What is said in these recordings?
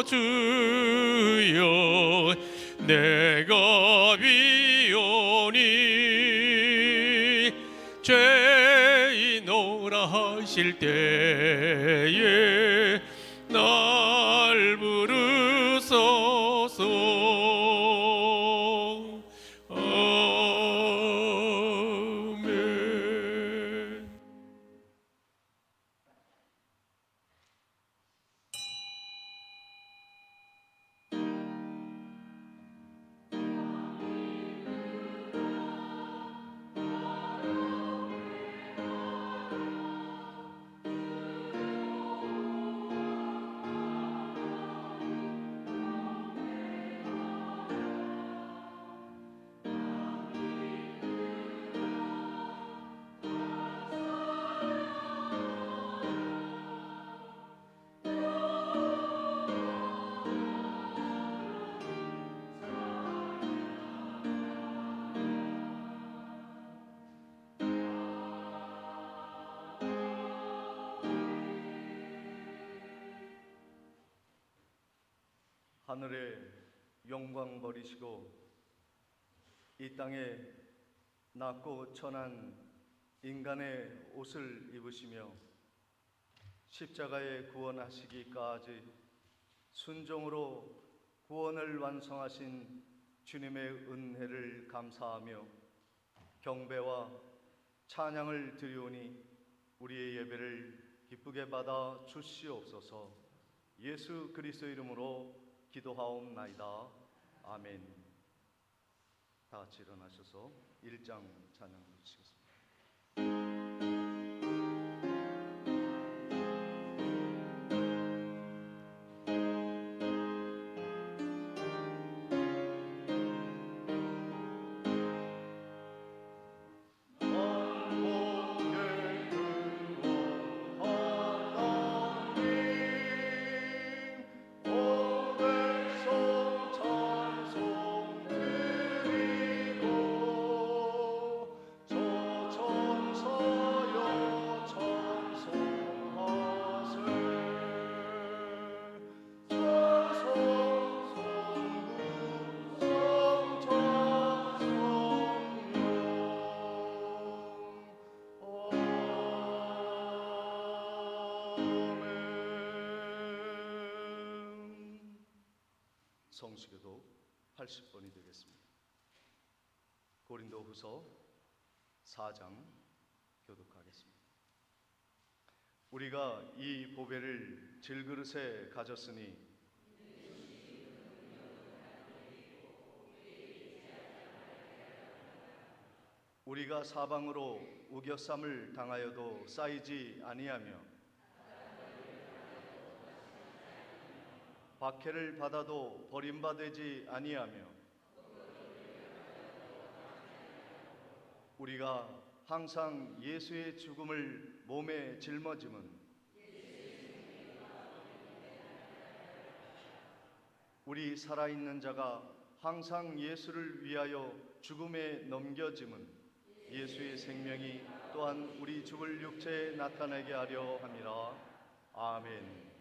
주여 내가 비오니 죄인오라 하실 때에 날 부르소서. 아멘. 하늘의 영광 버리시고 이 땅에 낮고 천한 인간의 옷을 입으시며 십자가에 구원하시기까지 순종으로 구원을 완성하신 주님의 은혜를 감사하며 경배와 찬양을 드리오니 우리의 예배를 기쁘게 받아 주시옵소서. 예수 그리스도 이름으로 기도하옵나이다. 아멘. 다 같이 일어나셔서 1장 찬양 부르시겠습니다. 성시교도 80번이 되겠습니다. 고린도후서 4장 교독하겠습니다. 우리가 이 보배를 질그릇에 가졌으니 우리가 사방으로 우겨쌈을 당하여도 쌓이지 아니하며 박해를 받아도 버림받지 아니하며 우리가 항상 예수의 죽음을 몸에 짊어짐은 우리 살아있는 자가 항상 예수를 위하여 죽음에 넘겨짐은 예수의 생명이 또한 우리 죽을 육체에 나타나게 하려 함이라. 아멘.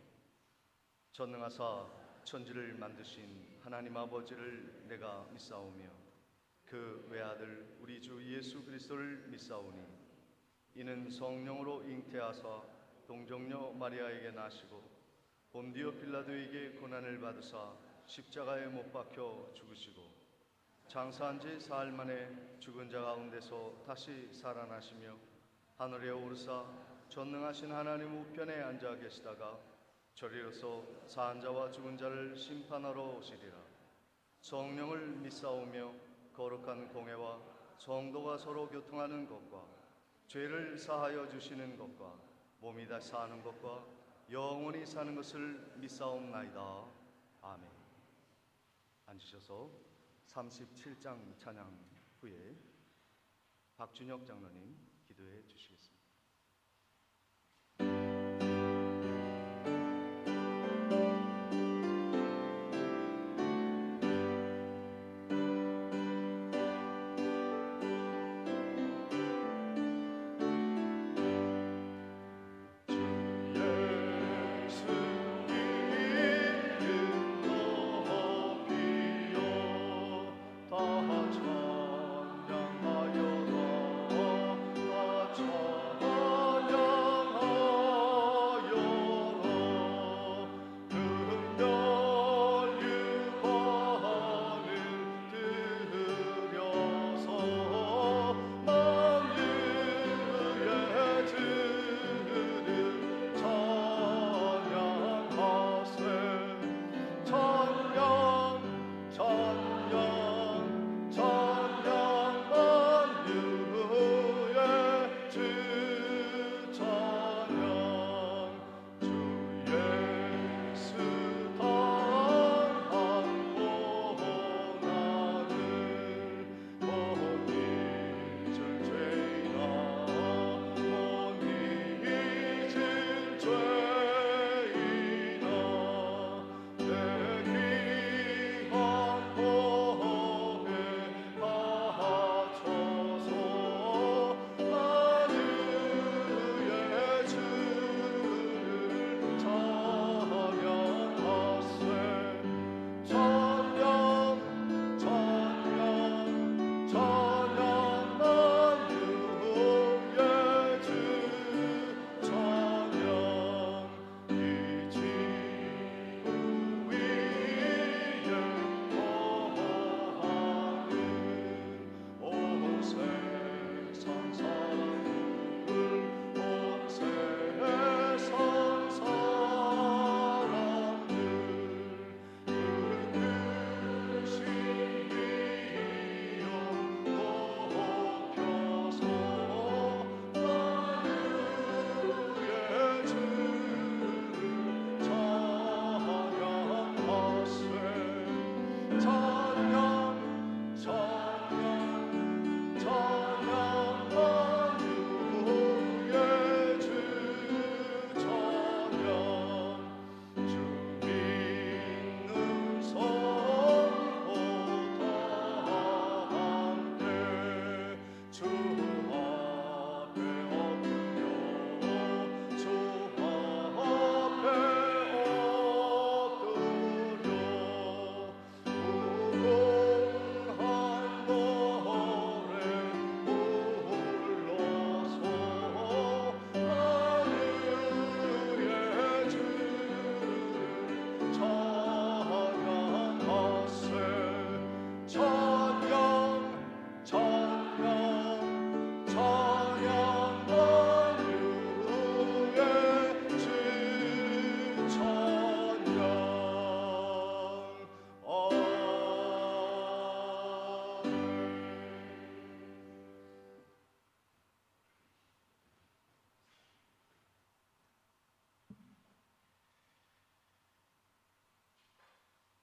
전능하사 천지를 만드신 하나님 아버지를 내가 믿사오며 그 외아들 우리 주 예수 그리스도를 믿사오니 이는 성령으로 잉태하사 동정녀 마리아에게 나시고 본디오 빌라도에게 고난을 받으사 십자가에 못 박혀 죽으시고 장사한 지 사흘 만에 죽은 자 가운데서 다시 살아나시며 하늘에 오르사 전능하신 하나님 우편에 앉아 계시다가 저리로서 사한 자와 죽은 자를 심판하러 오시리라. 성령을 믿사오며 거룩한 공회와 성도가 서로 교통하는 것과 죄를 사하여 주시는 것과 몸이 다시 사는 것과 영원히 사는 것을 믿사옵나이다. 아멘. 앉으셔서 37장 찬양 후에 박준혁 장로님 기도해 주시겠습니다. 주 예수님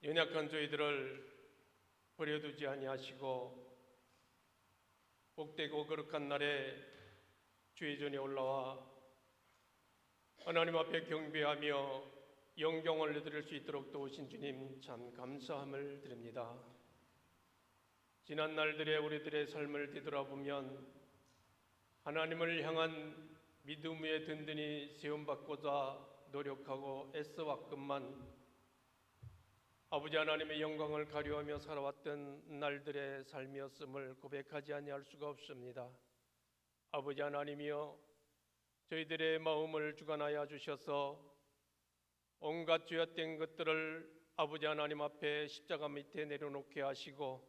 연약한 저희들을 버려두지 아니하시고 복되고 거룩한 날에 주의 전에 올라와 하나님 앞에 경배하며 영광을 올려드릴 수 있도록 도우신 주님 참 감사함을 드립니다. 지난 날들의 우리들의 삶을 뒤돌아보면 하나님을 향한 믿음 위에 든든히 세움받고자 노력하고 애써왔건만 아버지 하나님의 영광을 가려하며 살아왔던 날들의 삶이었음을 고백하지 아니할 수가 없습니다. 아버지 하나님이여, 저희들의 마음을 주관하여 주셔서 온갖 죄악된 것들을 아버지 하나님 앞에 십자가 밑에 내려놓게 하시고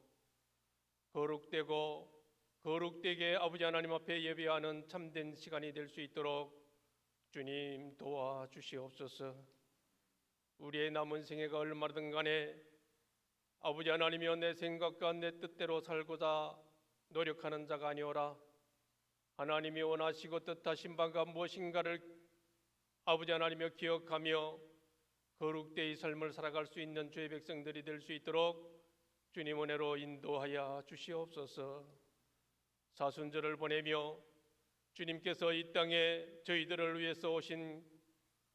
거룩되게 아버지 하나님 앞에 예배하는 참된 시간이 될 수 있도록 주님 도와주시옵소서. 우리의 남은 생애가 얼마든 간에 아버지 하나님이여, 내 생각과 내 뜻대로 살고자 노력하는 자가 아니오라. 하나님이 원하시고 뜻하신 바가 무엇인가를 아버지 하나님이여 기억하며 거룩되이 삶을 살아갈 수 있는 주의 백성들이 될 수 있도록 주님 은혜로 인도하여 주시옵소서. 사순절을 보내며 주님께서 이 땅에 저희들을 위해서 오신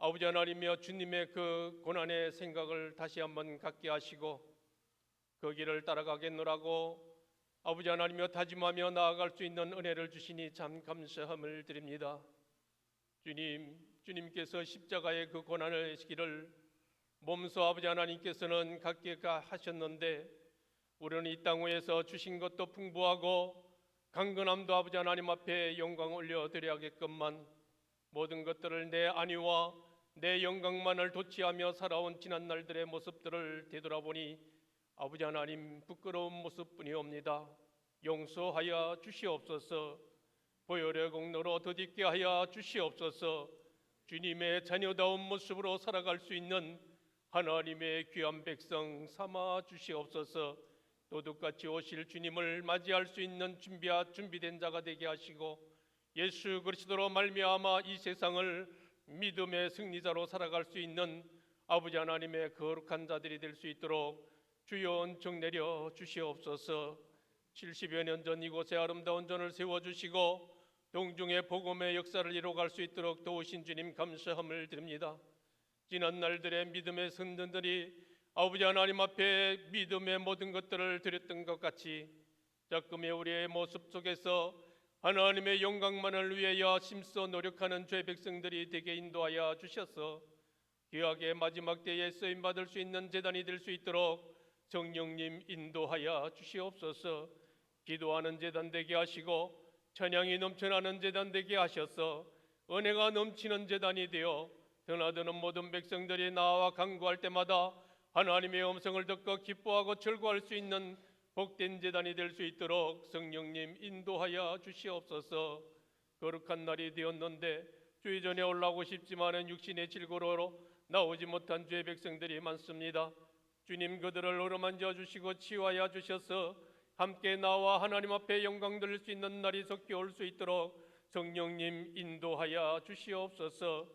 아버지 하나님이여, 주님의 그 고난의 생각을 다시 한번 갖게 하시고 그 길을 따라가겠노라고 아버지 하나님이여 다짐하며 나아갈 수 있는 은혜를 주시니 참 감사함을 드립니다. 주님께서 십자가의 그 고난의 길을 몸소 아버지 하나님께서는 갖게 하셨는데 우리는 이 땅 위에서 주신 것도 풍부하고 강건함도 아버지 하나님 앞에 영광 올려드려야겠건만 모든 것들을 내 안위와 내 영광만을 도취하며 살아온 지난 날들의 모습들을 되돌아보니 아버지 하나님 부끄러운 모습뿐이옵니다. 용서하여 주시옵소서. 보혈의 공로로 덧입게 하여 주시옵소서. 주님의 자녀다운 모습으로 살아갈 수 있는 하나님의 귀한 백성 삼아 주시옵소서. 도둑같이 오실 주님을 맞이할 수 있는 준비된 자가 되게 하시고 예수 그리스도로 말미암아 이 세상을 믿음의 승리자로 살아갈 수 있는 아버지 하나님의 거룩한 자들이 될 수 있도록 주여 은총 내려 주시옵소서. 70여 년 전 이곳에 아름다운 전을 세워주시고 동중의 복음의 역사를 이뤄갈 수 있도록 도우신 주님 감사함을 드립니다. 지난 날들의 믿음의 선전들이 아버지 하나님 앞에 믿음의 모든 것들을 드렸던 것 같이 작금의 우리의 모습 속에서 하나님의 영광만을 위하여 심써 노력하는 죄 백성들이 되게 인도하여 주셔서 귀하게 마지막 때에 쓰임받을 수 있는 제단이 될 수 있도록 성령님 인도하여 주시옵소서. 기도하는 제단 되게 하시고 찬양이 넘쳐나는 제단 되게 하셔서 은혜가 넘치는 제단이 되어 드나드는 모든 백성들이 나와 간구할 때마다 하나님의 음성을 듣고 기뻐하고 즐거워할 수 있는 복된 제단이 될 수 있도록 성령님 인도하여 주시옵소서. 거룩한 날이 되었는데 주의 전에 올라오고 싶지만은 육신의 질고로 나오지 못한 주의 백성들이 많습니다. 주님 그들을 어루만져 주시고 치유하여 주셔서 함께 나와 하나님 앞에 영광 돌릴 수 있는 날이 속히 올 수 있도록 성령님 인도하여 주시옵소서.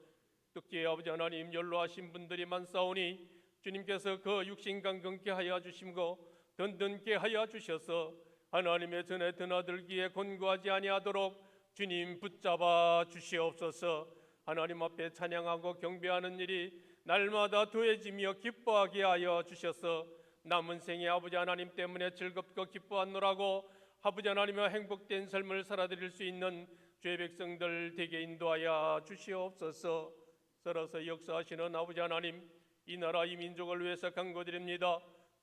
특히 아버지 하나님 연로하신 분들이 많사오니 주님께서 그 육신 강건케 하여 주심고 든든케 하여 주셔서 하나님의 전에 드나들기에 곤고하지 아니하도록 주님 붙잡아 주시옵소서. 하나님 앞에 찬양하고 경배하는 일이 날마다 더해지며 기뻐하게 하여 주셔서 남은 생에 아버지 하나님 때문에 즐겁고 기뻐하노라고 아버지 하나님의 행복된 삶을 살아드릴 수 있는 죄 백성들 되게 인도하여 주시옵소서. 살아서 역사하시는 아버지 하나님, 이 나라 이 민족을 위해서 간구드립니다.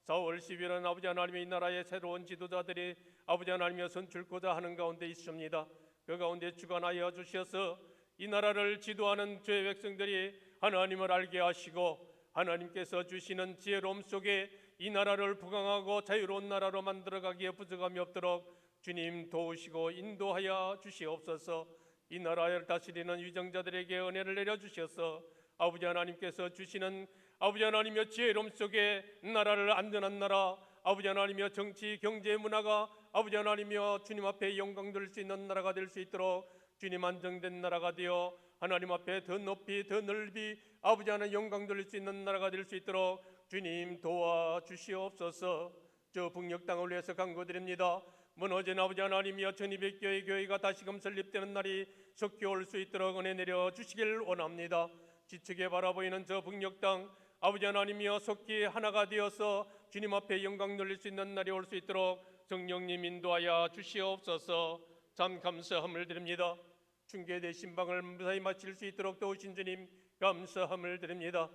4월 10일은 아버지 하나님의 이 나라의 새로운 지도자들이 아버지 하나님의 선출고자 하는 가운데 있습니다. 그 가운데 주관하여 주셔서 이 나라를 지도하는 죄 백성들이 하나님을 알게 하시고 하나님께서 주시는 지혜로움 속에 이 나라를 부강하고 자유로운 나라로 만들어가기에 부족함이 없도록 주님 도우시고 인도하여 주시옵소서. 이 나라를 다스리는 위정자들에게 은혜를 내려주셔서 아버지 하나님께서 주시는 아버지 하나님의 지혜로움 속에 나라를 안전한 나라, 아버지 하나님의 정치, 경제, 문화가 아버지 하나님이여 주님 앞에 영광 돌릴 수 있는 나라가 될 수 있도록 주님 안정된 나라가 되어 하나님 앞에 더 높이 더 넓이 아버지 하나님 영광 돌릴 수 있는 나라가 될 수 있도록 주님 도와주시옵소서. 저 북녘 땅을 위해서 간구드립니다. 무너진 아버지 하나님이여, 1200교회 교회가 다시금 설립되는 날이 속히 올 수 있도록 은혜 내려 주시길 원합니다. 지치게 바라보이는 저 북녘 땅, 아버지 하나님이여, 속히 하나가 되어서 주님 앞에 영광 돌릴 수 있는 날이 올 수 있도록 성령님 인도하여 주시옵소서. 참 감사함을 드립니다. 중계대 신방을 무사히 마칠 수 있도록 도우신 주님 감사함을 드립니다.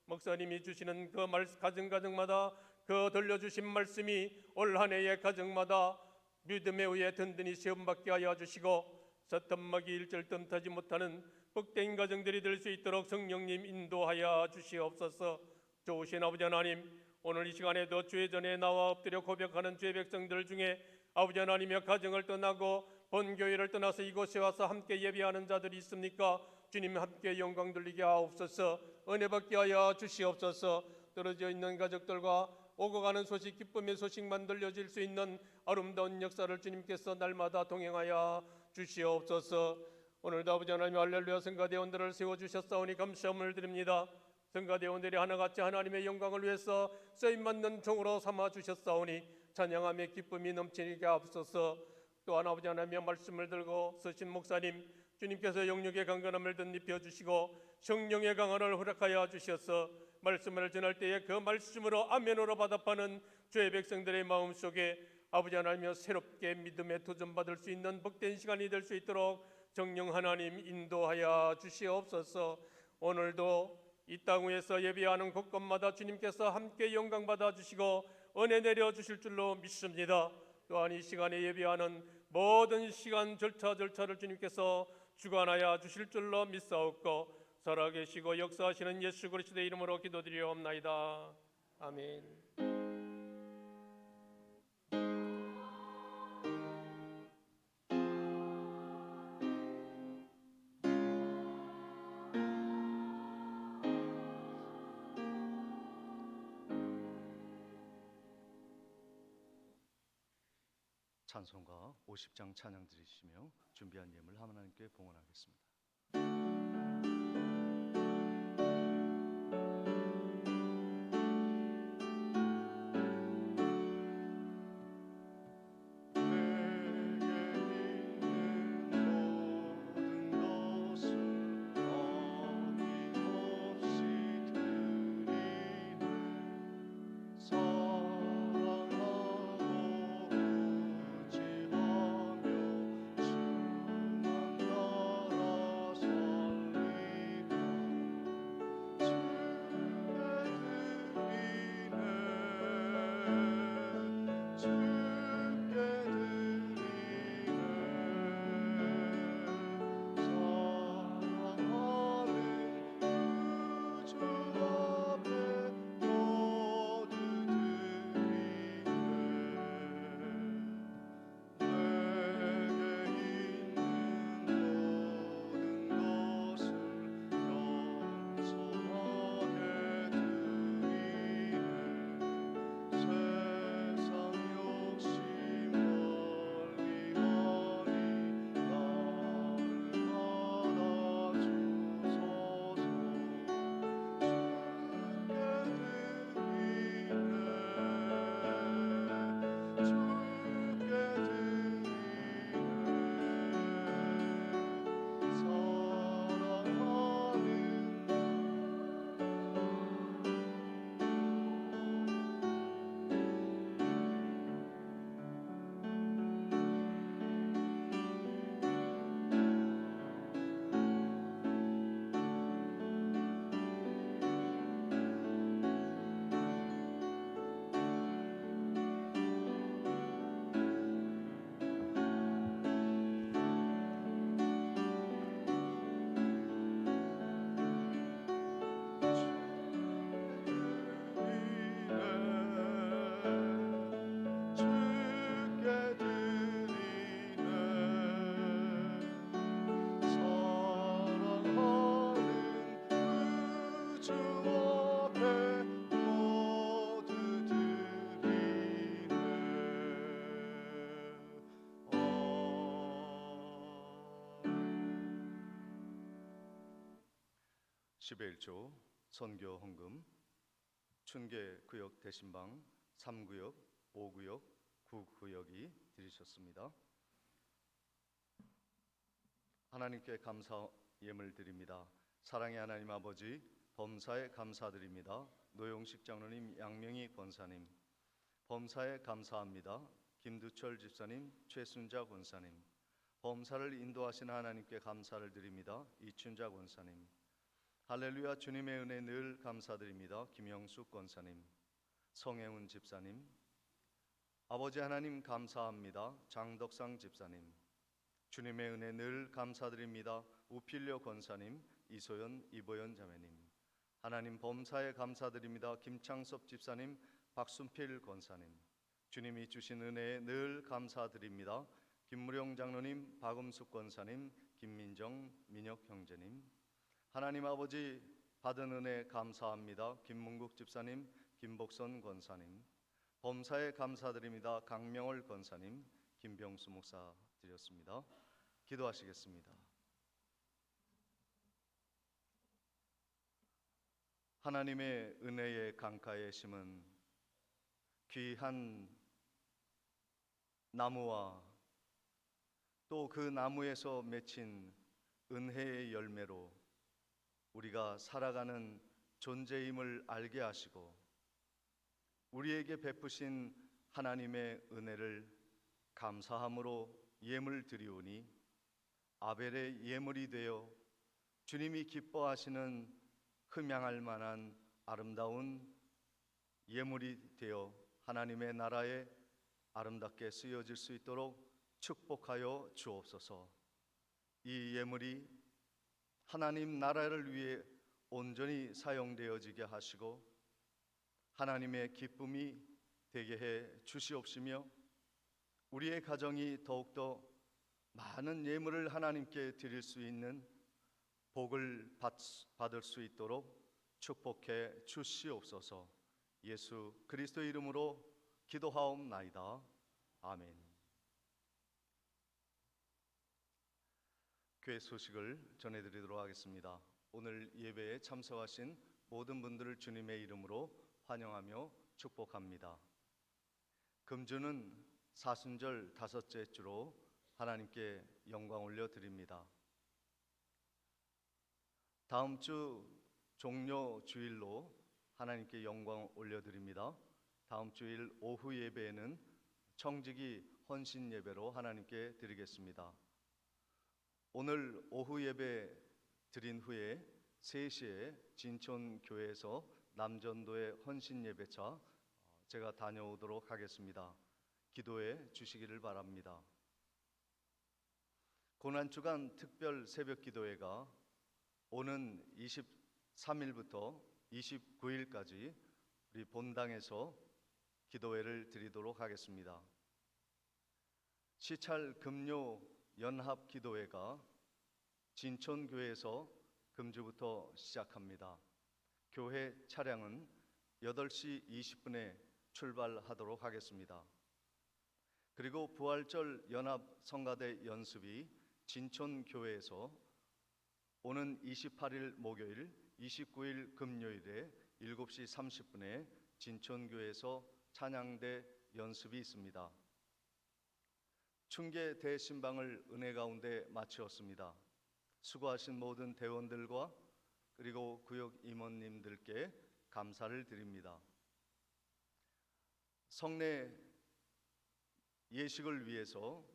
목사님이 주시는 그 가정가정마다 그 들려주신 말씀이 올 한 해의 가정마다 믿음의 위에 든든히 세움받게 하여 주시고, 사탄막이 일절 뜸타지 못하는 복된 가정들이 될 수 있도록 성령님 인도하여 주시옵소서. 좋으신 아버지 하나님, 오늘 이 시간에도 주의 전에 나와 엎드려 고백하는 주의 백성들 중에 아버지 하나님의 가정을 떠나고 본교회를 떠나서 이곳에 와서 함께 예배하는 자들이 있습니까? 주님 함께 영광 돌리게 하옵소서. 은혜 받게 하여 주시옵소서. 떨어져 있는 가족들과 오고 가는 소식, 기쁨의 소식만 들려질 수 있는 아름다운 역사를 주님께서 날마다 동행하여 주시옵소서. 오늘도 아버지 하나님 할렐루야 성가대원들을 세워주셨사오니 감사함을 드립니다. 성가대원들이 하나같이 하나님의 영광을 위해서 쓰임받는 종으로 삼아주셨사오니 찬양함의 기쁨이 넘치게 하옵소서. 또한 아버지 하나님의 말씀을 들고 서신 목사님, 주님께서 영육의 강건함을 덧입혀 주시고 성령의 강한을 허락하여 주셔서 말씀을 전할 때에 그 말씀으로 아멘으로 받아파는 주의 백성들의 마음속에 아버지 하나님여 새롭게 믿음에 도전받을 수 있는 복된 시간이 될 수 있도록 성령 하나님 인도하여 주시옵소서. 오늘도 이 땅 위에서 예배하는 곳곳마다 주님께서 함께 영광 받아 주시고 은혜 내려 주실 줄로 믿습니다. 또한 이 시간에 예배하는 모든 시간 절차를 주님께서 주관하여 주실 줄로 믿사옵고, 살아계시고 역사하시는 예수 그리스도의 이름으로 기도드리옵나이다. 아멘. 찬송가 50장 찬양 드리시며 준비한 예물 하나님께 봉헌하겠습니다. (11조) 선교 헌금 춘계 구역 대신방 3구역, 5구역, 9구역이 드리셨습니다. 하나님께 감사 예물 드립니다. 사랑의 하나님 아버지, 범사에 감사드립니다. 노용식 장로님, 양명희 권사님, 범사에 감사합니다. 김두철 집사님, 최순자 권사님, 범사를 인도하신 하나님께 감사를 드립니다. 이춘자 권사님, 할렐루야 주님의 은혜 늘 감사드립니다. 김영숙 권사님, 성혜훈 집사님, 아버지 하나님 감사합니다. 장덕상 집사님, 주님의 은혜 늘 감사드립니다. 우필려 권사님, 이소연, 이보연 자매님, 하나님 범사에 감사드립니다. 김창섭 집사님, 박순필 권사님, 주님이 주신 은혜에 늘 감사드립니다. 김무령 장로님, 박음숙 권사님, 김민정, 민혁 형제님, 하나님 아버지 받은 은혜 감사합니다. 김문국 집사님, 김복선 권사님, 범사에 감사드립니다. 강명월 권사님, 김병수 목사 드렸습니다. 기도하시겠습니다. 하나님의 은혜의 강가에 심은 귀한 나무와 또 그 나무에서 맺힌 은혜의 열매로 우리가 살아가는 존재임을 알게 하시고 우리에게 베푸신 하나님의 은혜를 감사함으로 예물 드리오니 아벨의 예물이 되어 주님이 기뻐하시는 흠양할 만한 아름다운 예물이 되어 하나님의 나라에 아름답게 쓰여질 수 있도록 축복하여 주옵소서. 이 예물이 하나님 나라를 위해 온전히 사용되어지게 하시고 하나님의 기쁨이 되게 해 주시옵시며 우리의 가정이 더욱더 많은 예물을 하나님께 드릴 수 있는 복을 받을 수 있도록 축복해 주시옵소서. 예수 그리스도의 이름으로 기도하옵나이다. 아멘. 교회 소식을 전해드리도록 하겠습니다. 오늘 예배에 참석하신 모든 분들을 주님의 이름으로 환영하며 축복합니다. 금주는 사순절 다섯째 주로 하나님께 영광 올려드립니다. 다음 주 종료 주일로 하나님께 영광 올려드립니다. 다음 주일 오후 예배에는 청지기 헌신 예배로 하나님께 드리겠습니다. 오늘 오후 예배 드린 후에 3시에 진촌교회에서 남전도의 헌신 예배차 제가 다녀오도록 하겠습니다. 기도해 주시기를 바랍니다. 고난주간 특별 새벽 기도회가 오는 23일부터 29일까지 우리 본당에서 기도회를 드리도록 하겠습니다. 시찰 금요 연합 기도회가 진촌교회에서 금주부터 시작합니다. 교회 차량은 8시 20분에 출발하도록 하겠습니다. 그리고 부활절 연합 성가대 연습이 진촌교회에서 오는 28일 목요일, 29일 금요일에 7시 30분에 진촌교회에서 찬양대 연습이 있습니다. 춘계 대신방을 은혜 가운데 마치었습니다. 수고하신 모든 대원들과 그리고 구역 임원님들께 감사를 드립니다. 성례 예식을 위해서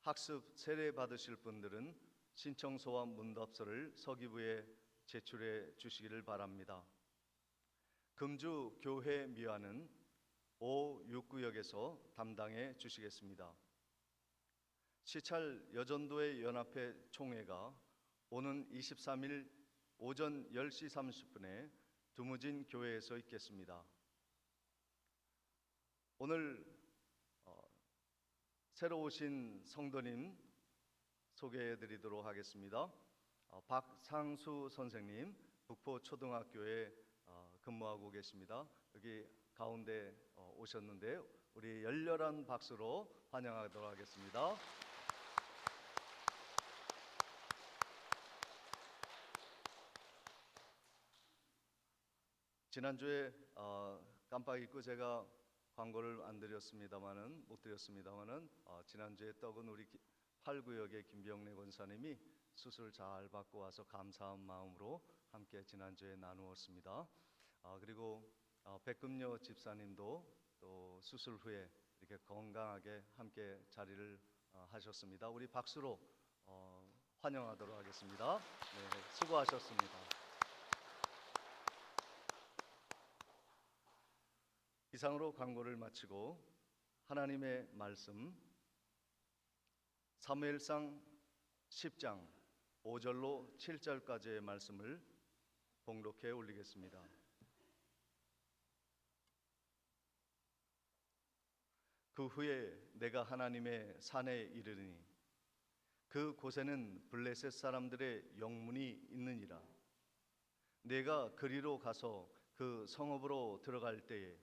학습 세례 받으실 분들은 신청서와 문답서를 서기부에 제출해 주시기를 바랍니다. 금주 교회 미화는 5, 6구역에서 담당해 주시겠습니다. 시찰 여전도의 연합회 총회가 오는 23일 오전 10시 30분에 두무진 교회에서 있겠습니다. 오늘 새로 오신 성도님 소개해 드리도록 하겠습니다. 박상수 선생님 북포초등학교에 근무하고 계십니다. 여기 가운데 오셨는데 우리 열렬한 박수로 환영하도록 하겠습니다. 지난주에 깜빡 잊고 제가 광고를 못 드렸습니다만은 지난주에 떡은 우리 팔구역의 김병래 권사님이 수술 잘 받고 와서 감사한 마음으로 함께 지난주에 나누었습니다. 그리고 백금녀 집사님도 또 수술 후에 이렇게 건강하게 함께 자리를 하셨습니다. 우리 박수로 환영하도록 하겠습니다. 네, 수고하셨습니다. 이상으로 광고를 마치고 하나님의 말씀 사무엘상 10장 5절로 7절까지의 말씀을 봉독해 올리겠습니다. 그 후에 내가 하나님의 산에 이르르니 그 곳에는 블레셋 사람들의 영문이 있느니라. 내가 그리로 가서 그 성읍으로 들어갈 때에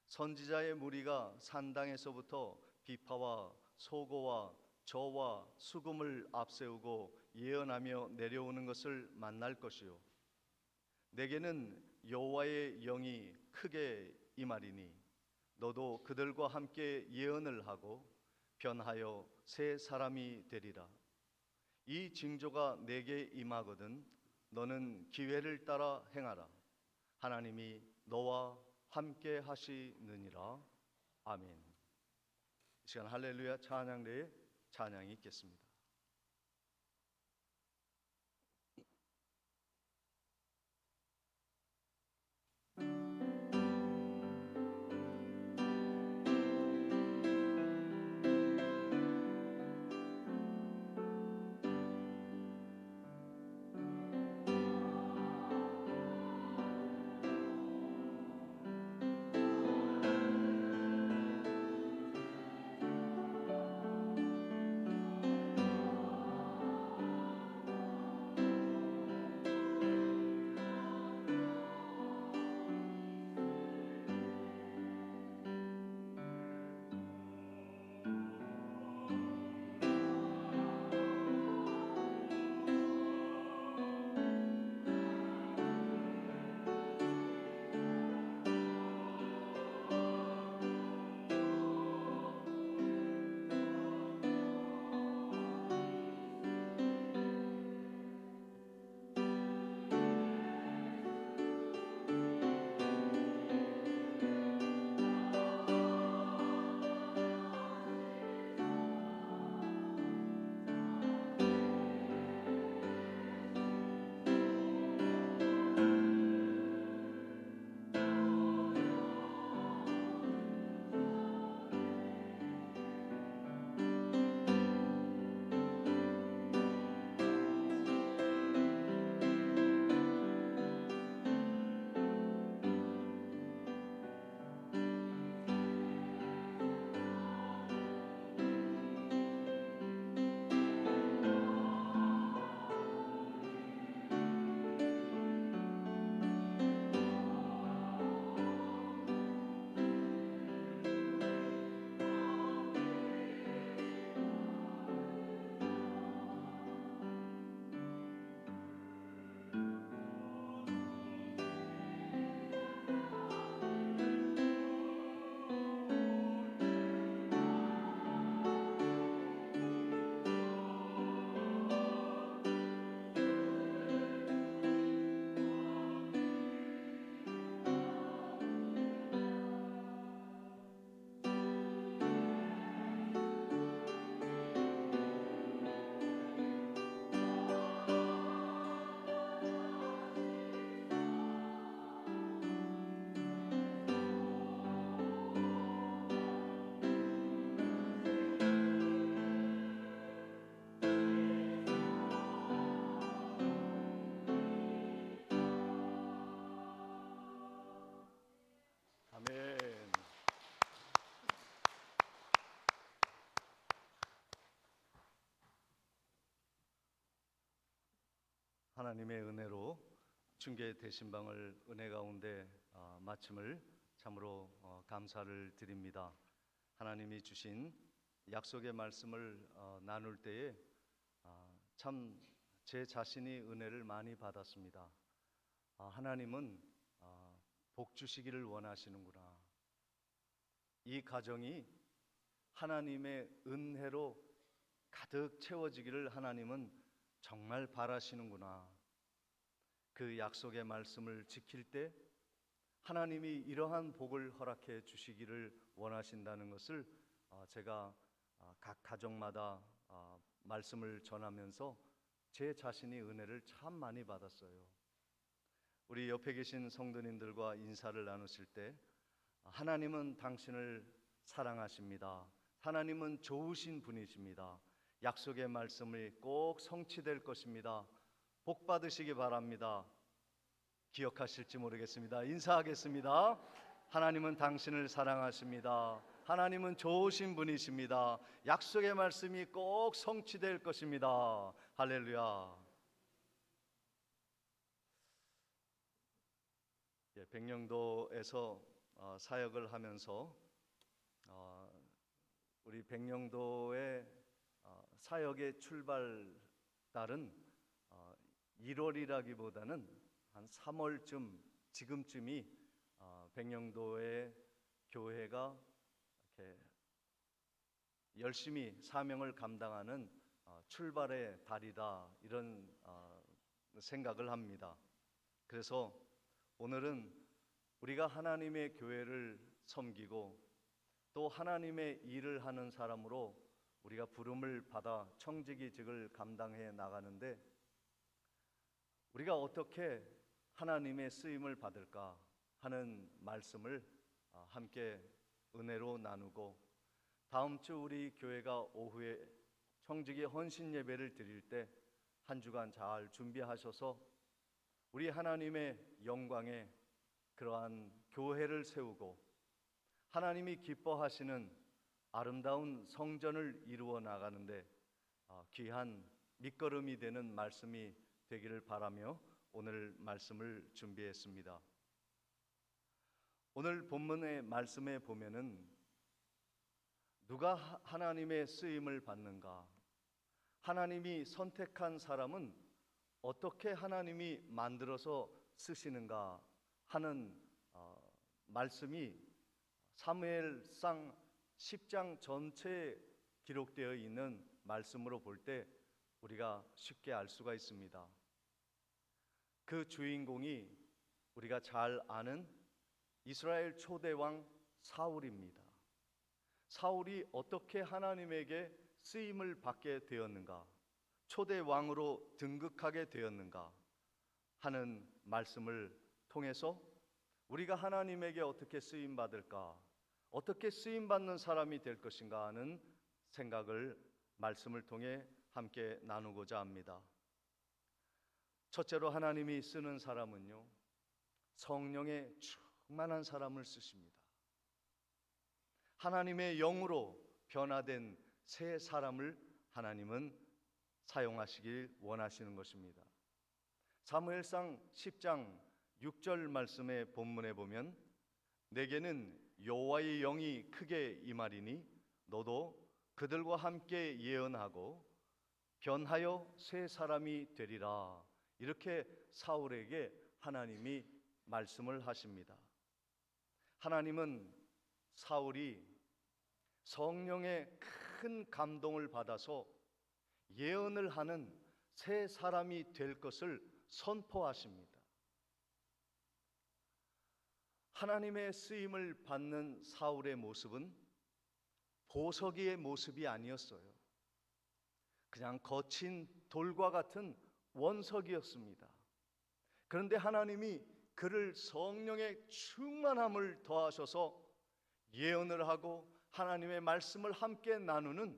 선지자의 무리가 산당에서부터 비파와 소고와 저와 수금을 앞세우고 예언하며 내려오는 것을 만날 것이요 내게는 여호와의 영이 크게 임하리니 너도 그들과 함께 예언을 하고 변하여 새 사람이 되리라. 이 징조가 내게 임하거든 너는 기회를 따라 행하라. 하나님이 너와 함께 하시느니라. 아멘. 이 시간 할렐루야 찬양대에 찬양이 있겠습니다. 하나님의 은혜로 중계 대신방을 은혜 가운데 마침을 참으로 감사를 드립니다. 하나님이 주신 약속의 말씀을 나눌 때에 참 제 자신이 은혜를 많이 받았습니다. 하나님은 복 주시기를 원하시는구나. 이 가정이 하나님의 은혜로 가득 채워지기를 하나님은 정말 바라시는구나. 그 약속의 말씀을 지킬 때 하나님이 이러한 복을 허락해 주시기를 원하신다는 것을 제가 각 가정마다 말씀을 전하면서 제 자신이 은혜를 참 많이 받았어요. 우리 옆에 계신 성도님들과 인사를 나누실 때 하나님은 당신을 사랑하십니다. 하나님은 좋으신 분이십니다. 약속의 말씀이 꼭 성취될 것입니다. 복 받으시기 바랍니다. 기억하실지 모르겠습니다. 인사하겠습니다. 하나님은 당신을 사랑하십니다. 하나님은 좋으신 분이십니다. 약속의 말씀이 꼭 성취될 것입니다. 할렐루야. 백령도에서 사역을 하면서 우리 백령도의 사역의 출발달은 1월이라기보다는 한 3월쯤 지금쯤이 백령도의 교회가 이렇게 열심히 사명을 감당하는 출발의 달이다, 이런 생각을 합니다. 그래서 오늘은 우리가 하나님의 교회를 섬기고 또 하나님의 일을 하는 사람으로 우리가 부름을 받아 청지기직을 감당해 나가는데 우리가 어떻게 하나님의 쓰임을 받을까 하는 말씀을 함께 은혜로 나누고, 다음 주 우리 교회가 오후에 청지기 헌신 예배를 드릴 때 한 주간 잘 준비하셔서 우리 하나님의 영광에 그러한 교회를 세우고 하나님이 기뻐하시는 아름다운 성전을 이루어 나가는데 귀한 밑거름이 되는 말씀이 되기를 바라며 오늘 말씀을 준비했습니다. 오늘 본문의 말씀에 보면은 누가 하나님의 쓰임을 받는가, 하나님이 선택한 사람은 어떻게 하나님이 만들어서 쓰시는가 하는 말씀이 사무엘상 10장 전체에 기록되어 있는 말씀으로 볼 때 우리가 쉽게 알 수가 있습니다. 그 주인공이 우리가 잘 아는 이스라엘 초대왕 사울입니다. 사울이 어떻게 하나님에게 쓰임을 받게 되었는가, 초대왕으로 등극하게 되었는가 하는 말씀을 통해서 우리가 하나님에게 어떻게 쓰임 받을까, 어떻게 쓰임 받는 사람이 될 것인가 하는 생각을 말씀을 통해 함께 나누고자 합니다. 첫째로 하나님이 쓰는 사람은요, 성령의 충만한 사람을 쓰십니다. 하나님의 영으로 변화된 새 사람을 하나님은 사용하시길 원하시는 것입니다. 사무엘상 10장 6절 말씀의 본문에 보면 내게는 여호와의 영이 크게 임하리니 너도 그들과 함께 예언하고 변하여 새 사람이 되리라, 이렇게 사울에게 하나님이 말씀을 하십니다. 하나님은 사울이 성령의 큰 감동을 받아서 예언을 하는 새 사람이 될 것을 선포하십니다. 하나님의 쓰임을 받는 사울의 모습은 보석이의 모습이 아니었어요. 그냥 거친 돌과 같은 원석이었습니다. 그런데 하나님이 그를 성령의 충만함을 더하셔서 예언을 하고 하나님의 말씀을 함께 나누는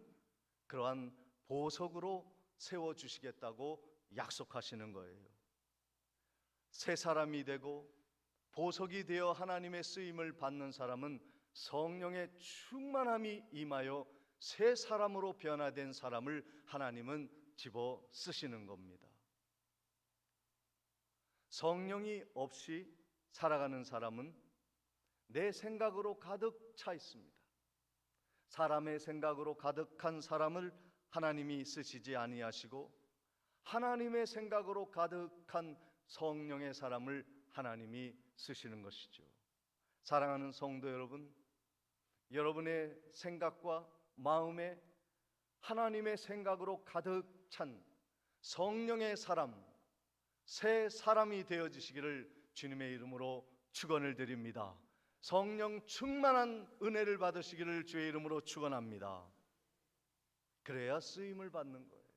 그러한 보석으로 세워주시겠다고 약속하시는 거예요. 새 사람이 되고 보석이 되어 하나님의 쓰임을 받는 사람은 성령의 충만함이 임하여 새 사람으로 변화된 사람을 하나님은 집어 쓰시는 겁니다. 성령이 없이 살아가는 사람은 내 생각으로 가득 차 있습니다. 사람의 생각으로 가득한 사람을 하나님이 쓰시지 아니하시고 하나님의 생각으로 가득한 성령의 사람을 하나님이 쓰시는 것이죠. 사랑하는 성도 여러분, 여러분의 생각과 마음에 하나님의 생각으로 가득 찬 성령의 사람, 새 사람이 되어지시기를 주님의 이름으로 축원을 드립니다. 성령 충만한 은혜를 받으시기를 주의 이름으로 축원합니다. 그래야 쓰임을 받는 거예요.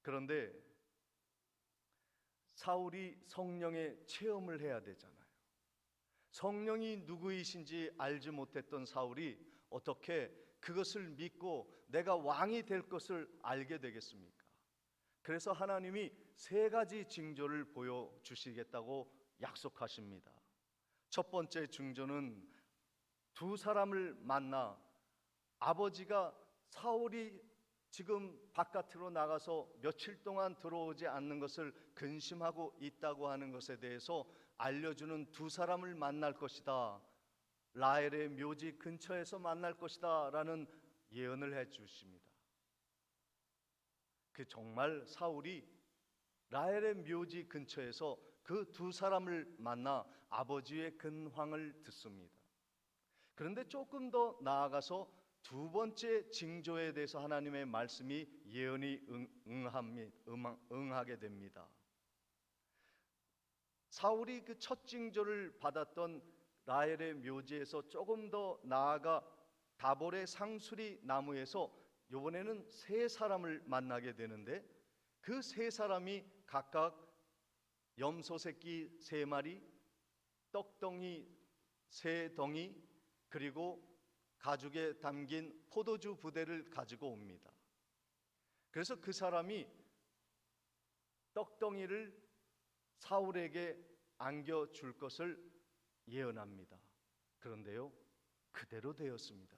그런데 사울이 성령의 체험을 해야 되잖아요. 성령이 누구이신지 알지 못했던 사울이 어떻게 그것을 믿고 내가 왕이 될 것을 알게 되겠습니까? 그래서 하나님이 세 가지 징조를 보여주시겠다고 약속하십니다. 첫 번째 징조는 두 사람을 만나 아버지가 사울이 지금 바깥으로 나가서 며칠 동안 들어오지 않는 것을 근심하고 있다고 하는 것에 대해서 알려주는 두 사람을 만날 것이다. 라헬의 묘지 근처에서 만날 것이다 라는 예언을 해 주십니다. 그 정말 사울이 라헬의 묘지 근처에서 그 두 사람을 만나 아버지의 근황을 듣습니다. 그런데 조금 더 나아가서 두 번째 징조에 대해서 하나님의 말씀이 예언이 응하게 됩니다. 사울이 그 첫 징조를 받았던 라헬의 묘지에서 조금 더 나아가 다볼의 상수리 나무에서 이번에는 세 사람을 만나게 되는데 그 세 사람이 각각 염소 새끼 세 마리, 떡덩이 세 덩이, 그리고 가죽에 담긴 포도주 부대를 가지고 옵니다. 그래서 그 사람이 떡덩이를 사울에게 안겨줄 것을 예언합니다. 그런데요, 그대로 되었습니다.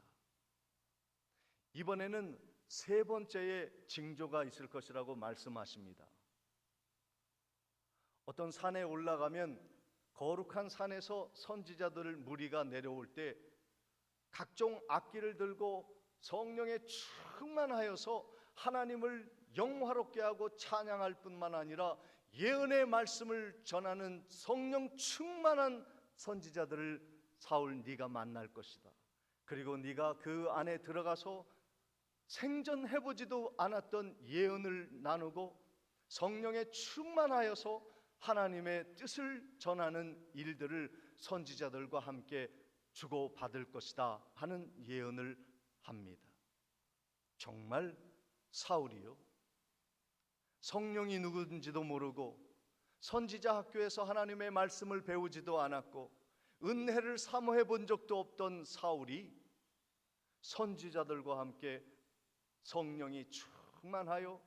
이번에는 세 번째의 징조가 있을 것이라고 말씀하십니다. 어떤 산에 올라가면 거룩한 산에서 선지자들 무리가 내려올 때 각종 악기를 들고 성령에 충만하여서 하나님을 영화롭게 하고 찬양할 뿐만 아니라 예언의 말씀을 전하는 성령 충만한 선지자들을 사울 네가 만날 것이다. 그리고 네가 그 안에 들어가서 생전해보지도 않았던 예언을 나누고 성령에 충만하여서 하나님의 뜻을 전하는 일들을 선지자들과 함께 주고받을 것이다 하는 예언을 합니다. 정말 사울이요, 성령이 누군지도 모르고 선지자 학교에서 하나님의 말씀을 배우지도 않았고 은혜를 사모해 본 적도 없던 사울이 선지자들과 함께 성령이 충만하여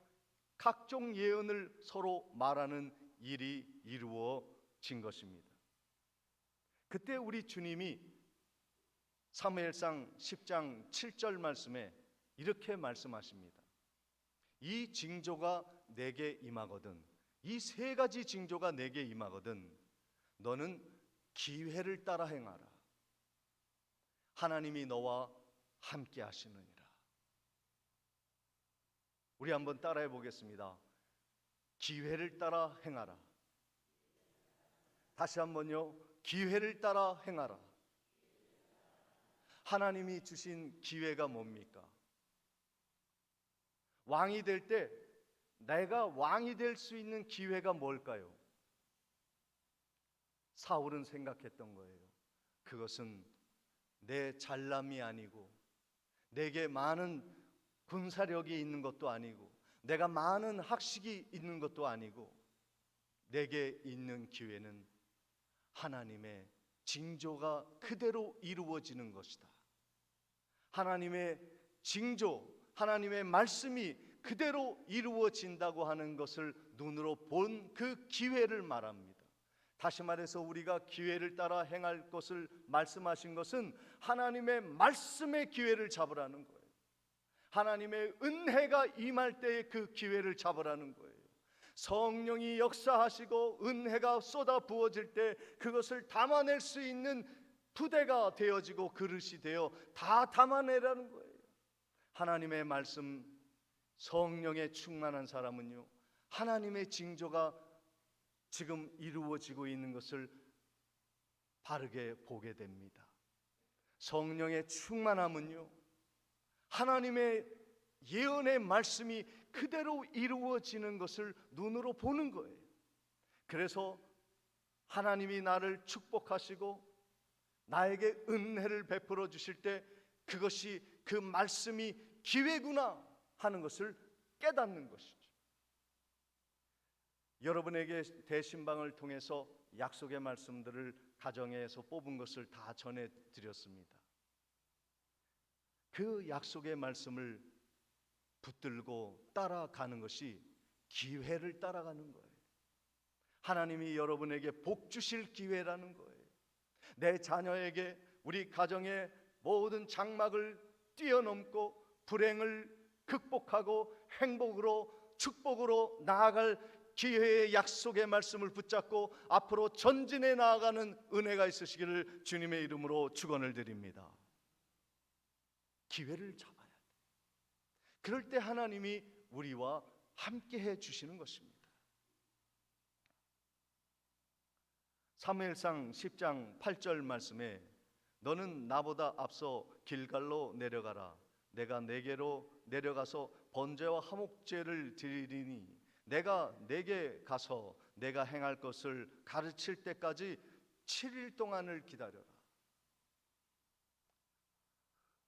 각종 예언을 서로 말하는 일이 이루어진 것입니다. 그때 우리 주님이 사무엘상 10장 7절 말씀에 이렇게 말씀하십니다. 이 징조가 내게 임하거든, 이 세 가지 징조가 내게 임하거든 너는 기회를 따라 행하라. 하나님이 너와 함께 하시느니라. 우리 한번 따라해 보겠습니다. 기회를 따라 행하라. 다시 한번요. 기회를 따라 행하라. 하나님이 주신 기회가 뭡니까? 왕이 될 때 내가 왕이 될 수 있는 기회가 뭘까요? 사울은 생각했던 거예요. 그것은 내 잘남이 아니고 내게 많은 군사력이 있는 것도 아니고 내가 많은 학식이 있는 것도 아니고 내게 있는 기회는 하나님의 징조가 그대로 이루어지는 것이다. 하나님의 징조, 하나님의 말씀이 그대로 이루어진다고 하는 것을 눈으로 본 그 기회를 말합니다. 다시 말해서 우리가 기회를 따라 행할 것을 말씀하신 것은 하나님의 말씀의 기회를 잡으라는 거예요. 하나님의 은혜가 임할 때의 그 기회를 잡으라는 거예요. 성령이 역사하시고 은혜가 쏟아 부어질 때 그것을 담아낼 수 있는 부대가 되어지고 그릇이 되어 다 담아내라는 거예요. 하나님의 말씀, 성령에 충만한 사람은요, 하나님의 징조가 지금 이루어지고 있는 것을 바르게 보게 됩니다. 성령의 충만함은요, 하나님의 예언의 말씀이 그대로 이루어지는 것을 눈으로 보는 거예요. 그래서 하나님이 나를 축복하시고 나에게 은혜를 베풀어 주실 때 그것이 그 말씀이 기회구나 하는 것을 깨닫는 것이죠. 여러분에게 대신방을 통해서 약속의 말씀들을 가정에서 뽑은 것을 다 전해드렸습니다. 그 약속의 말씀을 붙들고 따라가는 것이 기회를 따라가는 거예요. 하나님이 여러분에게 복 주실 기회라는 거예요. 내 자녀에게, 우리 가정의 모든 장막을 뛰어넘고 불행을 극복하고 행복으로, 축복으로 나아갈 기회의 약속의 말씀을 붙잡고 앞으로 전진해 나아가는 은혜가 있으시기를 주님의 이름으로 축원을 드립니다. 기회를 잡아야 돼. 그럴 때 하나님이 우리와 함께 해 주시는 것입니다. 사무엘상 10장 8절 말씀에 너는 나보다 앞서 길갈로 내려가라. 내가 내게로 내려가서 번제와 화목제를 드리니 내가 내게 가서 내가 행할 것을 가르칠 때까지 7일 동안을 기다려라.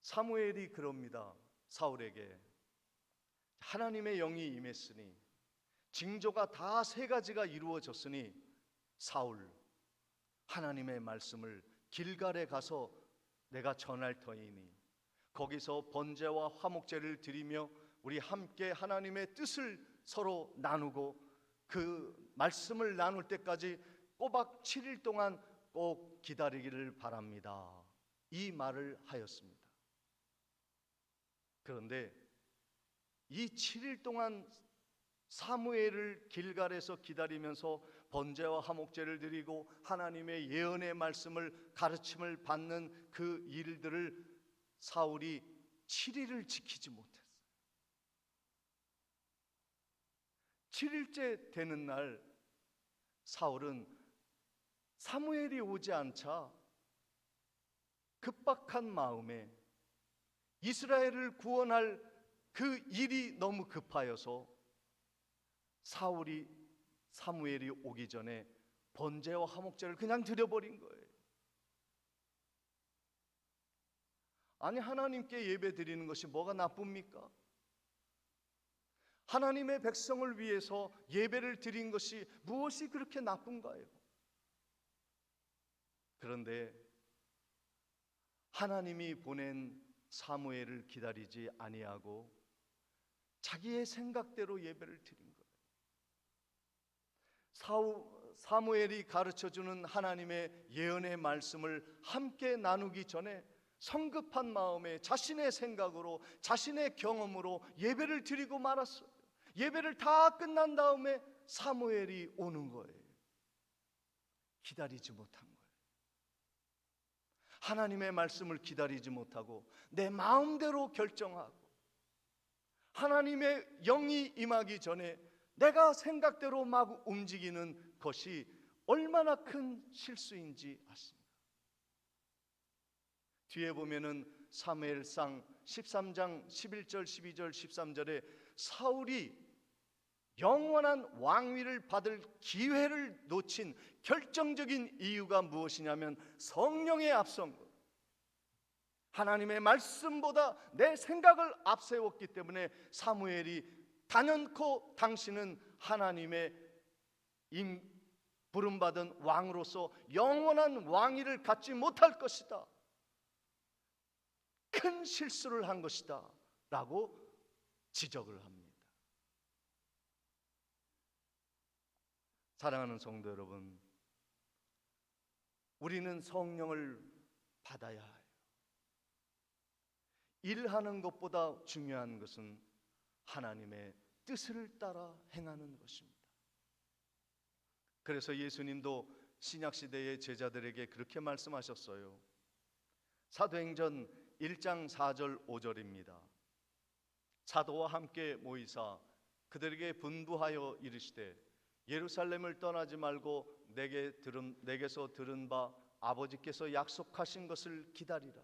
사무엘이 그럽니다. 사울에게 하나님의 영이 임했으니 징조가 다 3가지가 이루어졌으니 사울, 하나님의 말씀을 길갈에 가서 내가 전할 터이니 거기서 번제와 화목제를 드리며 우리 함께 하나님의 뜻을 서로 나누고 그 말씀을 나눌 때까지 꼬박 7일 동안 꼭 기다리기를 바랍니다. 이 말을 하였습니다. 그런데 이 7일 동안 사무엘을 길갈에서 기다리면서 번제와 화목제를 드리고 하나님의 예언의 말씀을 가르침을 받는 그 일들을 사울이 7일을 지키지 못했어요. 7일째 되는 날 사울은 사무엘이 오지 않자 급박한 마음에 이스라엘을 구원할 그 일이 너무 급하여서 사무엘이 오기 전에 번제와 화목제를 그냥 드려버린 거예요. 아니, 하나님께 예배 드리는 것이 뭐가 나쁩니까? 하나님의 백성을 위해서 예배를 드린 것이 무엇이 그렇게 나쁜가요? 그런데 하나님이 보낸 사무엘을 기다리지 아니하고 자기의 생각대로 예배를 드린 거예요. 사무엘이 가르쳐주는 하나님의 예언의 말씀을 함께 나누기 전에 성급한 마음에 자신의 생각으로, 자신의 경험으로 예배를 드리고 말았어요. 예배를 다 끝난 다음에 사무엘이 오는 거예요. 기다리지 못한 거예요. 하나님의 말씀을 기다리지 못하고 내 마음대로 결정하고 하나님의 영이 임하기 전에 내가 생각대로 막 움직이는 것이 얼마나 큰 실수인지 아십니까? 뒤에 보면은 사무엘상 13장 11절 12절 13절에 사울이 영원한 왕위를 받을 기회를 놓친 결정적인 이유가 무엇이냐면 성령의 앞선 것, 하나님의 말씀보다 내 생각을 앞세웠기 때문에 사무엘이 단연코 당신은 하나님의 부름받은 왕으로서 영원한 왕위를 갖지 못할 것이다, 큰 실수를 한 것이다 라고 지적을 합니다. 사랑하는 성도 여러분, 우리는 성령을 받아야 해요. 일하는 것보다 중요한 것은 하나님의 뜻을 따라 행하는 것입니다. 그래서 예수님도 신약시대의 제자들에게 그렇게 말씀하셨어요. 사도행전 1장 4절 5절입니다. 사도와 함께 모이사 그들에게 분부하여 이르시되 예루살렘을 떠나지 말고 내게서 들은 바 아버지께서 약속하신 것을 기다리라.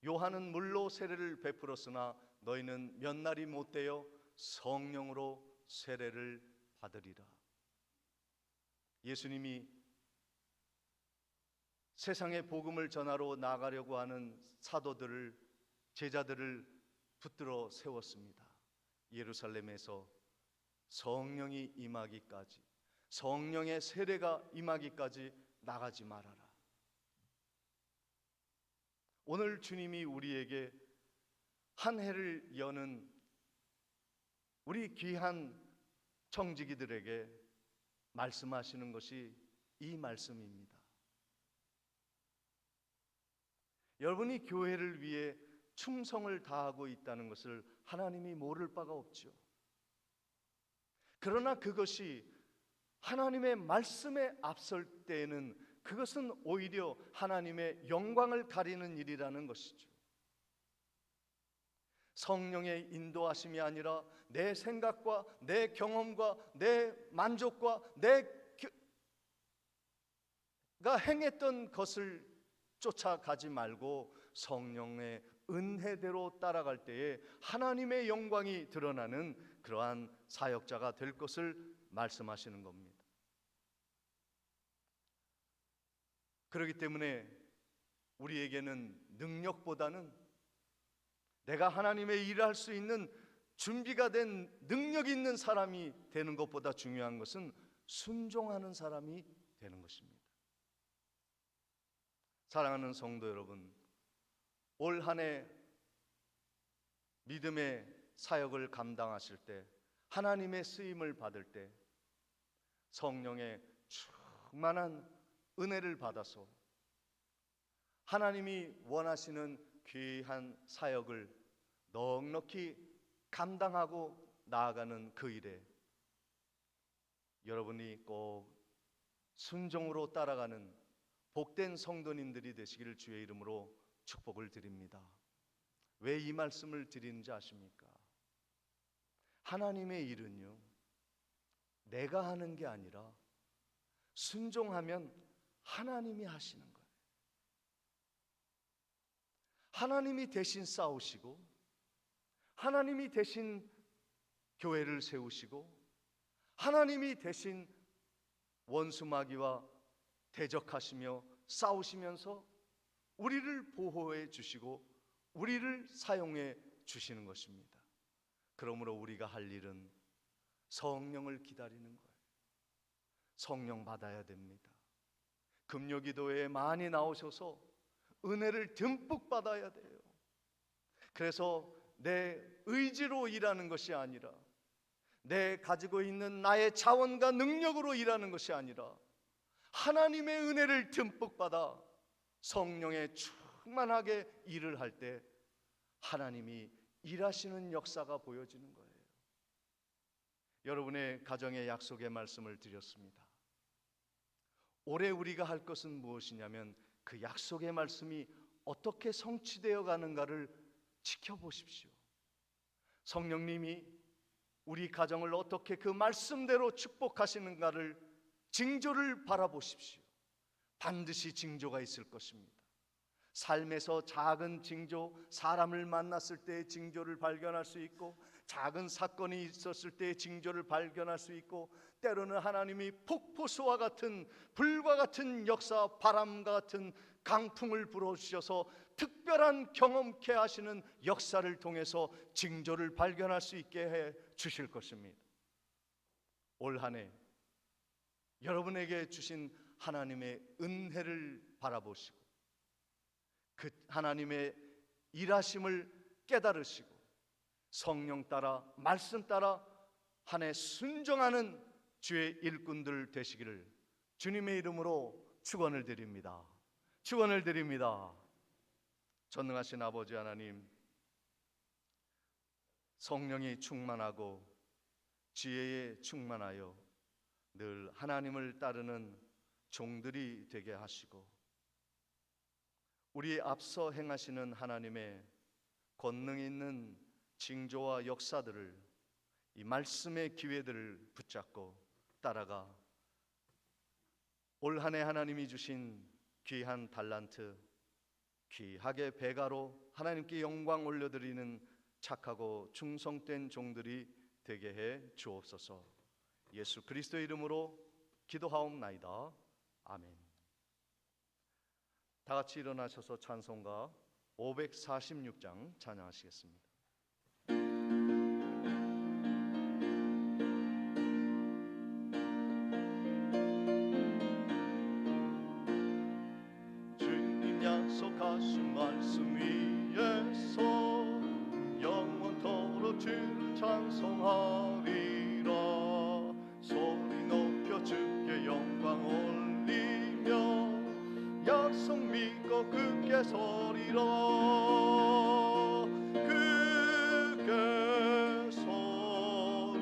요한은 물로 세례를 베풀었으나 너희는 몇 날이 못되어 성령으로 세례를 받으리라. 예수님이 세상에 복음을 전하러 나가려고 하는 사도들을, 제자들을 붙들어 세웠습니다. 예루살렘에서 성령이 임하기까지, 성령의 세례가 임하기까지 나가지 말아라. 오늘 주님이 우리에게 한 해를 여는 우리 귀한 청지기들에게 말씀하시는 것이 이 말씀입니다. 여러분이 교회를 위해 충성을 다하고 있다는 것을 하나님이 모를 바가 없죠. 그러나 그것이 하나님의 말씀에 앞설 때에는 그것은 오히려 하나님의 영광을 가리는 일이라는 것이죠. 성령의 인도하심이 아니라 내 생각과 내 경험과 내 만족과 내가 행했던 것을 쫓아가지 말고 성령의 은혜대로 따라갈 때에 하나님의 영광이 드러나는 그러한 사역자가 될 것을 말씀하시는 겁니다. 그렇기 때문에 우리에게는 능력보다는 내가 하나님의 일을 할 수 있는 준비가 된 능력 있는 사람이 되는 것보다 중요한 것은 순종하는 사람이 되는 것입니다. 사랑하는 성도 여러분, 올 한 해 믿음의 사역을 감당하실 때, 하나님의 쓰임을 받을 때 성령의 충만한 은혜를 받아서 하나님이 원하시는 귀한 사역을 넉넉히 감당하고 나아가는 그 일에 여러분이 꼭 순종으로 따라가는 복된 성도님들이 되시기를 주의 이름으로 축복을 드립니다. 왜 이 말씀을 드리는지 아십니까? 하나님의 일은요, 내가 하는 게 아니라 순종하면 하나님이 하시는 거예요. 하나님이 대신 싸우시고, 하나님이 대신 교회를 세우시고, 하나님이 대신 원수 마귀와 대적하시며 싸우시면서 우리를 보호해 주시고 우리를 사용해 주시는 것입니다. 그러므로 우리가 할 일은 성령을 기다리는 거예요. 성령 받아야 됩니다. 금요기도회에 많이 나오셔서 은혜를 듬뿍 받아야 돼요. 그래서 내 의지로 일하는 것이 아니라, 내 가지고 있는 나의 자원과 능력으로 일하는 것이 아니라 하나님의 은혜를 듬뿍 받아 성령에 충만하게 일을 할 때 하나님이 일하시는 역사가 보여지는 거예요. 여러분의 가정의 약속의 말씀을 드렸습니다. 올해 우리가 할 것은 무엇이냐면 그 약속의 말씀이 어떻게 성취되어 가는가를 지켜보십시오. 성령님이 우리 가정을 어떻게 그 말씀대로 축복하시는가를, 징조를 바라보십시오. 반드시 징조가 있을 것입니다. 삶에서 작은 징조, 사람을 만났을 때의 징조를 발견할 수 있고, 작은 사건이 있었을 때의 징조를 발견할 수 있고, 때로는 하나님이 폭포수와 같은, 불과 같은 역사, 바람과 같은 강풍을 불어주셔서 특별한 경험케 하시는 역사를 통해서 징조를 발견할 수 있게 해 주실 것입니다. 올 한 해 여러분에게 주신 하나님의 은혜를 바라보시고 그 하나님의 일하심을 깨달으시고 성령 따라, 말씀 따라 한 해 순종하는 주의 일꾼들 되시기를 주님의 이름으로 축원을 드립니다. 축원을 드립니다. 전능하신 아버지 하나님, 성령이 충만하고 지혜에 충만하여 늘 하나님을 따르는 종들이 되게 하시고, 우리 앞서 행하시는 하나님의 권능 있는 징조와 역사들을, 이 말씀의 기회들을 붙잡고 따라가 올 한 해 하나님이 주신 귀한 달란트, 귀하게 배가로 하나님께 영광 올려드리는 착하고 충성된 종들이 되게 해 주옵소서. 예수 그리스도의 이름으로 기도하옵나이다. 아멘. 다 같이 일어나셔서 찬송가 546장 찬양하시겠습니다. 주님 약속하신 말씀 위에서 영원토록 주를 찬송하리라. 소리 높여 주께 영광 올리며 약속 믿고 굳게 서리라. 굳게 서리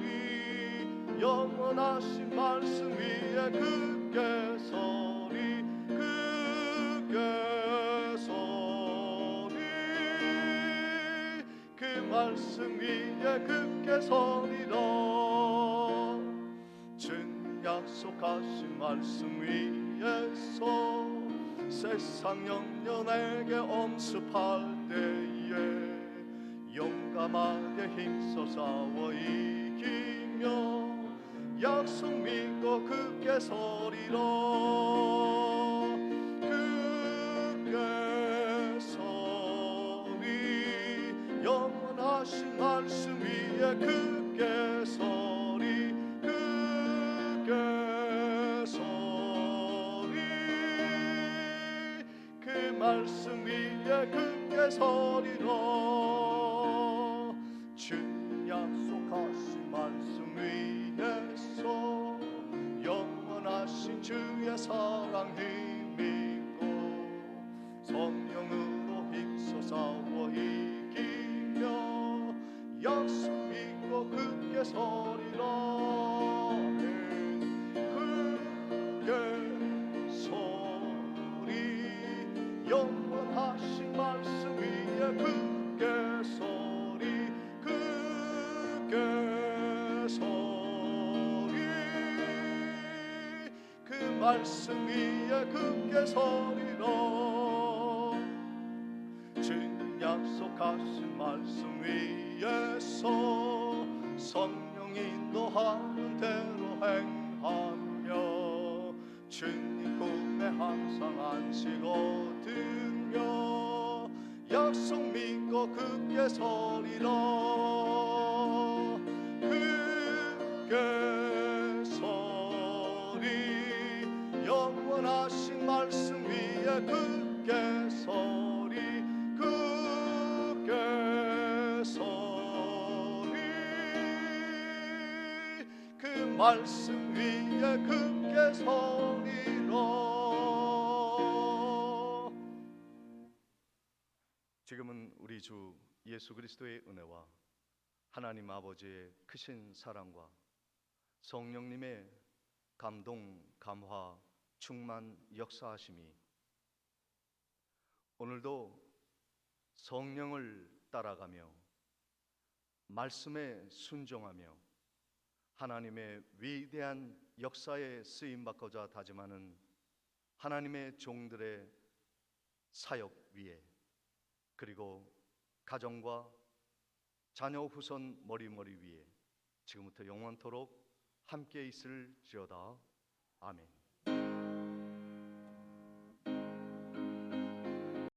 영원하신 말씀 위에 굳게 서리. 굳게 서리 그 말씀 위에 굳게 서리라. 준 약속하신 말씀 위에서 세상 염려 내게 엄습할 때에 용감하게 힘써 싸워 이기며 약속 믿고 굳게 서리라. 굳게 서리 영원하신 말씀 위에 굳게 서리. 굳게 서리 그 말씀 위에 굳게 서리라. 주 약속하신 말씀 위에서 영원하신 주의 사랑 힘입고 성령으로 힘써 싸워 이기며 약속 믿고 굳게 서리라. 영원하신 말씀 위에 굳게 서리. 굳게 서리 그 말씀 위에 굳게 서리라. 주 약속하신 말씀 위에서 성령 인도하는 대로 행하며 주님 꿈에 항상 안식 얻으며 약속 믿고 굳게 서리라. 굳게 서리 영원하신 말씀 위에 굳게 서리. 굳게 서리 그 말씀 위에 굳게 서리라. 지금은 우리 주 예수 그리스도의 은혜와 하나님 아버지의 크신 사랑과 성령님의 감동, 감화, 충만 역사하심이 오늘도 성령을 따라가며 말씀에 순종하며 하나님의 위대한 역사에 쓰임받고자 다짐하는 하나님의 종들의 사역 위에 그리고 가정과 자녀 후손 머리머리 위에 지금부터 영원토록 함께 있을지어다. 아멘.